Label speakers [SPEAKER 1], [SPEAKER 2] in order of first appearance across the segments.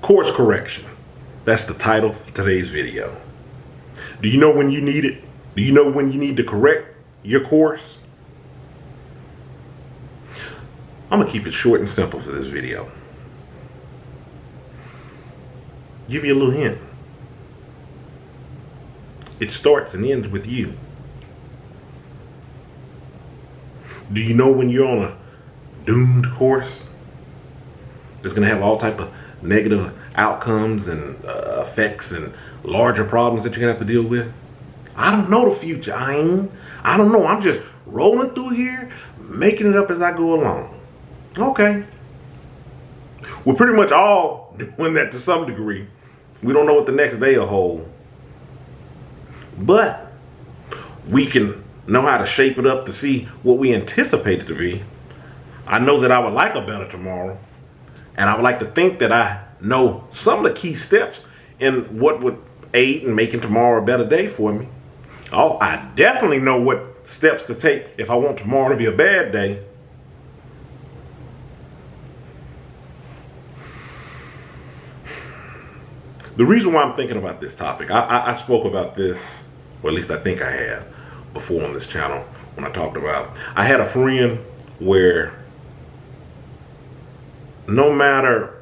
[SPEAKER 1] Course correction. That's the title for today's video. Do you know when you need it? Do you know when you need to correct your course? I'm going to keep it short and simple for this video. Give you a little hint. It starts and ends with you. Do you know when you're on a doomed course that's going to have all type of negative outcomes and effects and larger problems that you're going to have to deal with? I don't know the future. I don't know. I'm just rolling through here, making it up as I go along. Okay. We're pretty much all doing that to some degree. We don't know what the next day will hold. But we can know how to shape it up to see what we anticipate it to be. I know that I would like a better tomorrow. And I would like to think that I know some of the key steps in what would aid in making tomorrow a better day for me. Oh, I definitely know what steps to take if I want tomorrow to be a bad day. The reason why I'm thinking about this topic, I spoke about this, or at least I think I have, before on this channel when I talked about, I had a friend where no matter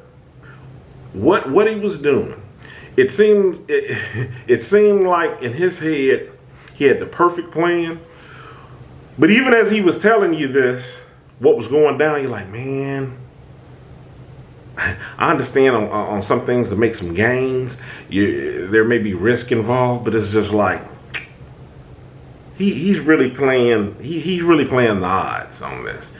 [SPEAKER 1] what he was doing, it seemed like in his head he had the perfect plan. But even as he was telling you this, what was going down, you're like, man, I understand on some things to make some gains. There may be risk involved, but it's just like he's really playing. He's really playing the odds on this.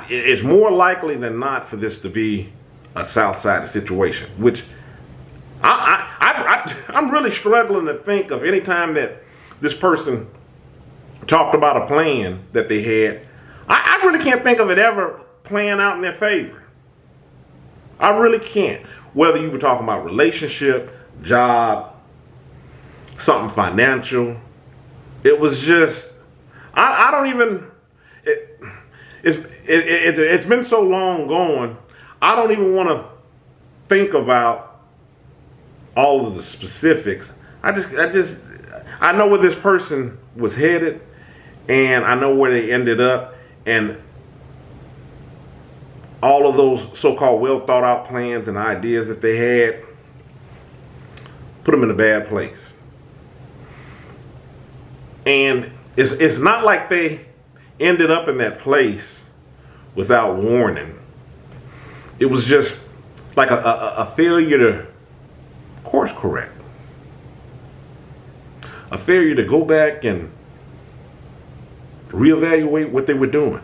[SPEAKER 1] It's more likely than not for this to be a South-sided situation, which I'm really struggling to think of any time that this person talked about a plan that they had. I really can't think of it ever playing out in their favor. I really can't. Whether you were talking about relationship, job, something financial, it was just, I don't even, it's been so long going, I don't even want to think about all of the specifics. I know where this person was headed, and I know where they ended up, and all of those so-called well thought out plans and ideas that they had put them in a bad place. And it's not like they ended up in that place without warning. It was just like a failure to course correct. A failure to go back and reevaluate what they were doing.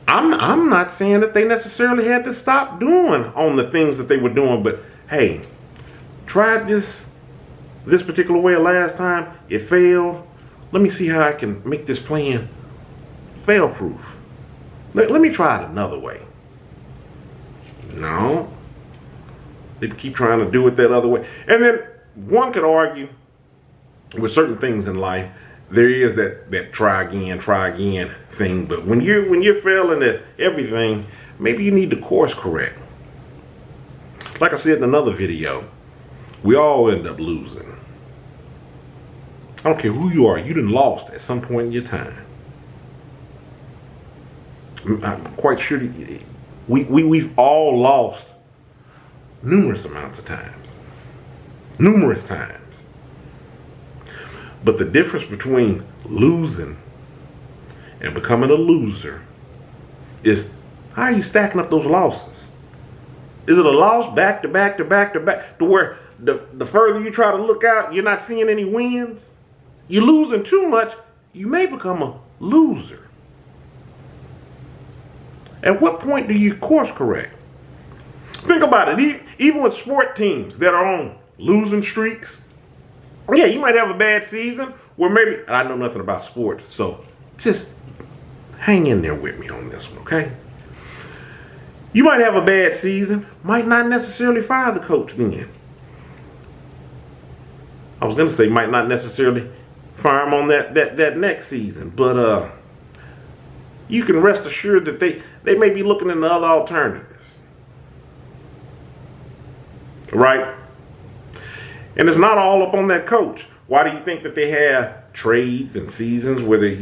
[SPEAKER 1] I'm not saying that they necessarily had to stop doing on the things that they were doing, but hey, tried this particular way last time, it failed. Let me see how I can make this plan fail-proof. Let me try it another way. No. They keep trying to do it that other way. And then one could argue with certain things in life, there is that try again thing. But when you're failing at everything, maybe you need to course correct. Like I said in another video, we all end up losing. I don't care who you are, you done lost at some point in your time. I'm quite sure we've all lost numerous amounts of times. Numerous times. But the difference between losing and becoming a loser is, how are you stacking up those losses? Is it a loss back to back to back to back to where the further you try to look out, you're not seeing any wins? You're losing too much, you may become a loser. At what point do you course correct? Think about it. Even with sport teams that are on losing streaks, yeah, you might have a bad season where maybe, I know nothing about sports, so just hang in there with me on this one, okay? You might have a bad season, might not necessarily fire the coach then. I was going to say might not necessarily fire him on that next season, but you can rest assured that they may be looking into other alternatives. right? And it's not all up on that coach. Why do you think that they have trades and seasons where they,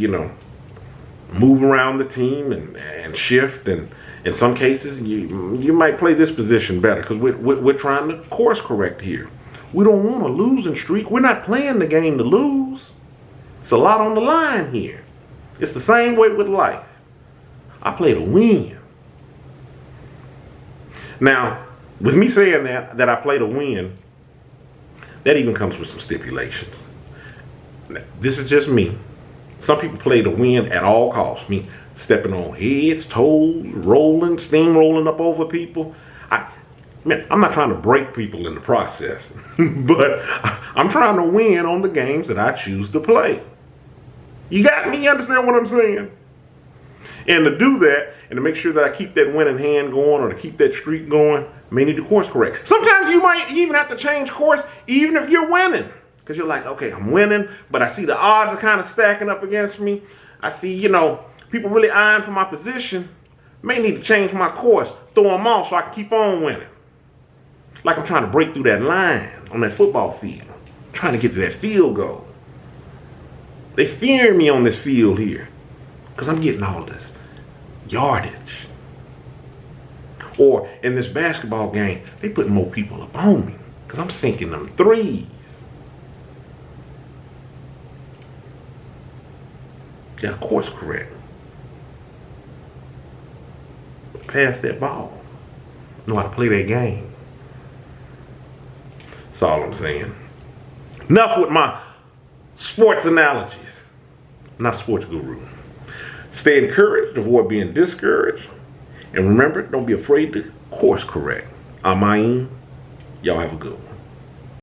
[SPEAKER 1] move around the team and shift? And in some cases, you might play this position better because we're trying to course correct here. We don't want a losing streak. We're not playing the game to lose. It's a lot on the line here. It's the same way with life. I play to win. Now, with me saying that I play to win, that even comes with some stipulations. Now, this is just me. Some people play to win at all costs. Me stepping on heads, toes, rolling, steamrolling up over people. I'm not trying to break people in the process, but I'm trying to win on the games that I choose to play. You got me? You understand what I'm saying? And to do that, and to make sure that I keep that winning hand going or to keep that streak going, I may need to course correct. Sometimes you might even have to change course even if you're winning. Because you're like, okay, I'm winning, but I see the odds are kind of stacking up against me. I see, people really eyeing for my position. May need to change my course, throw them off so I can keep on winning. Like I'm trying to break through that line on that football field. Trying to get to that field goal. They fear me on this field here because I'm getting all this yardage. Or in this basketball game, they put more people up on me because I'm sinking them threes. Got to course correct. Pass that ball. Know how to play that game. That's all I'm saying. Enough with my sports analogies. I'm not a sports guru. Stay encouraged, avoid being discouraged. And remember, don't be afraid to course correct. I'm Ayin. Y'all have a good one.